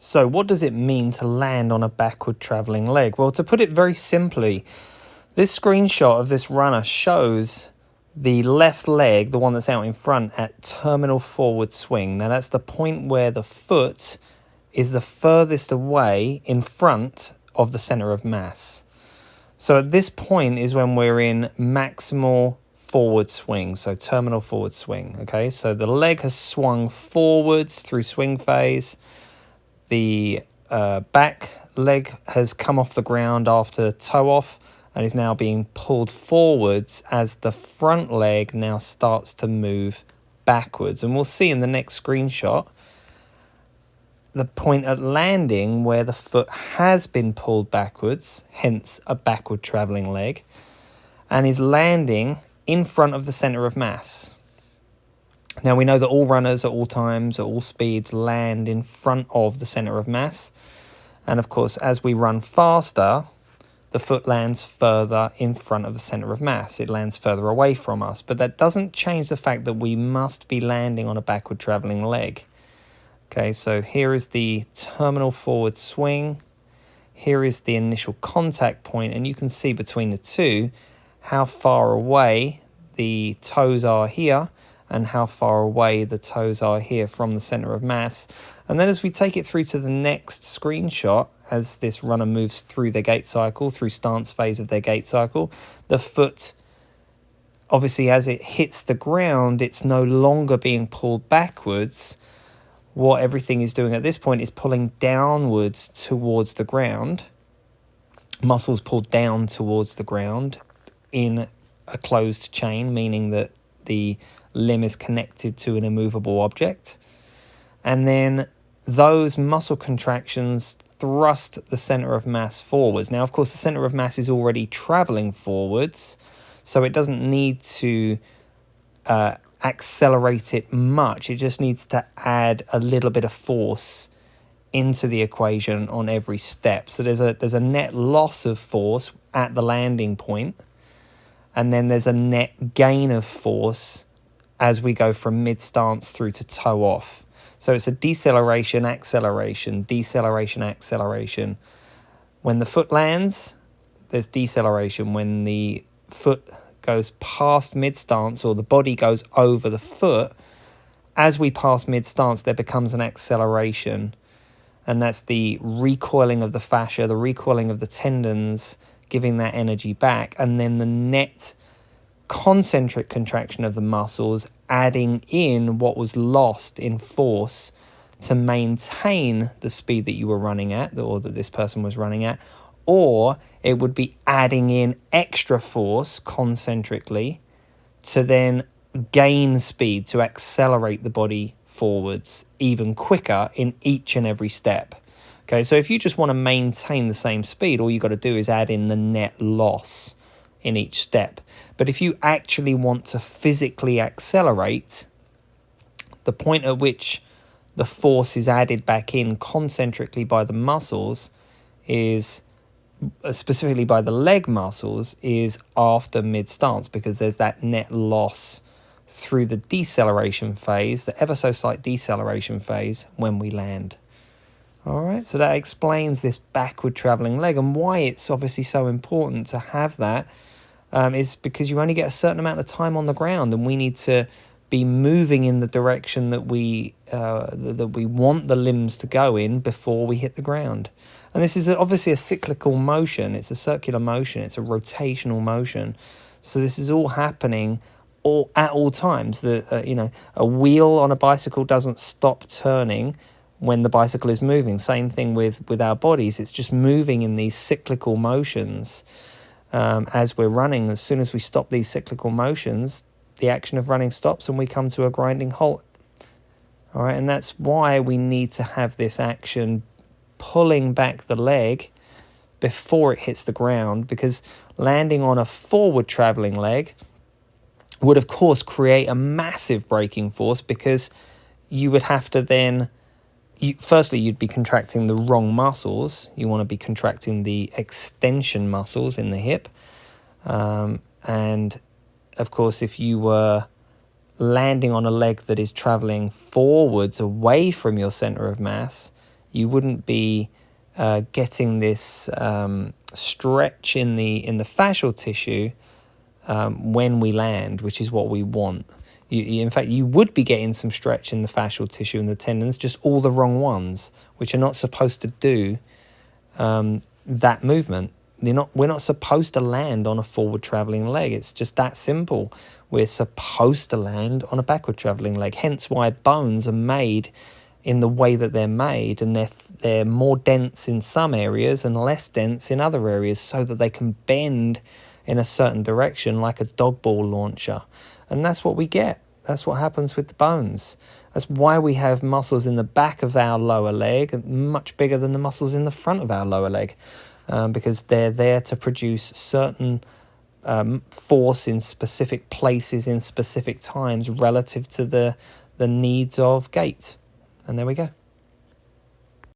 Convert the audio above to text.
So what does it mean to land on a backward traveling leg? Well, to put it very simply, this screenshot of this runner shows the left leg, the one that's out in front, at terminal forward swing. Now that's the point where the foot is the furthest away in front of the center of mass. So at this point is when we're in maximal forward swing, so terminal forward swing. Okay, so the leg has swung forwards through swing phase. The back leg has come off the ground after toe off and is now being pulled forwards as the front leg now starts to move backwards. And we'll see in the next screenshot the point at landing where the foot has been pulled backwards, hence a backward traveling leg, and is landing in front of the center of mass. Now we know that all runners at all times, at all speeds, land in front of the center of mass. And of course, as we run faster, the foot lands further in front of the center of mass. It lands further away from us. But that doesn't change the fact that we must be landing on a backward traveling leg. Okay, so here is the terminal forward swing. Here is the initial contact point, and you can see between the two how far away the toes are here and how far away the toes are here from the center of mass. And then as we take it through to the next screenshot, as this runner moves through their gait cycle, through stance phase of their gait cycle, the foot, obviously as it hits the ground, it's no longer being pulled backwards. What everything is doing at this point is pulling downwards towards the ground. Muscles pulled down towards the ground in a closed chain, meaning that the limb is connected to an immovable object. And then those muscle contractions thrust the center of mass forwards. Now, of course, the center of mass is already traveling forwards, so it doesn't need to accelerate it much. It just needs to add a little bit of force into the equation on every step. So there's a net loss of force at the landing point, and then there's a net gain of force as we go from mid-stance through to toe off. So it's a deceleration, acceleration, deceleration, acceleration. When the foot lands, there's deceleration. When the foot goes past mid-stance, or the body goes over the foot, as we pass mid-stance, there becomes an acceleration. And that's the recoiling of the fascia, the recoiling of the tendons, giving that energy back. And then the net concentric contraction of the muscles, adding in what was lost in force to maintain the speed that you were running at, or that this person was running at, or it would be adding in extra force concentrically to then gain speed, to accelerate the body forwards even quicker in each and every step. Okay, so if you just want to maintain the same speed, all you got to do is add in the net loss in each step. But if you actually want to physically accelerate, the point at which the force is added back in concentrically by the muscles is, specifically by the leg muscles, is after mid-stance, because there's that net loss through the deceleration phase, the ever so slight deceleration phase when we land. All right, so that explains this backward traveling leg, and why it's obviously so important to have that is because you only get a certain amount of time on the ground, and we need to be moving in the direction that we want the limbs to go in before we hit the ground. And this is obviously a cyclical motion. It's a circular motion. It's a rotational motion. So this is all happening at all times. A wheel on a bicycle doesn't stop turning when the bicycle is moving. Same thing with our bodies. It's just moving in these cyclical motions as we're running. As soon as we stop these cyclical motions, the action of running stops and we come to a grinding halt. All right, and that's why we need to have this action pulling back the leg before it hits the ground, because landing on a forward traveling leg would of course create a massive braking force, because you would have to then, firstly, you'd be contracting the wrong muscles. You want to be contracting the extension muscles in the hip. And of course, if you were landing on a leg that is traveling forwards away from your center of mass, you wouldn't be getting this stretch in the fascial tissue when we land, which is what we want. In fact, you would be getting some stretch in the fascial tissue and the tendons, just all the wrong ones, which are not supposed to do that movement. We're not supposed to land on a forward traveling leg. It's just that simple. We're supposed to land on a backward traveling leg. Hence why bones are made in the way that they're made, and they're more dense in some areas and less dense in other areas, so that they can bend in a certain direction like a dog ball launcher. And that's what we get. That's what happens with the bones. That's why we have muscles in the back of our lower leg much bigger than the muscles in the front of our lower leg, because they're there to produce certain force in specific places in specific times relative to the needs of gait. And there we go.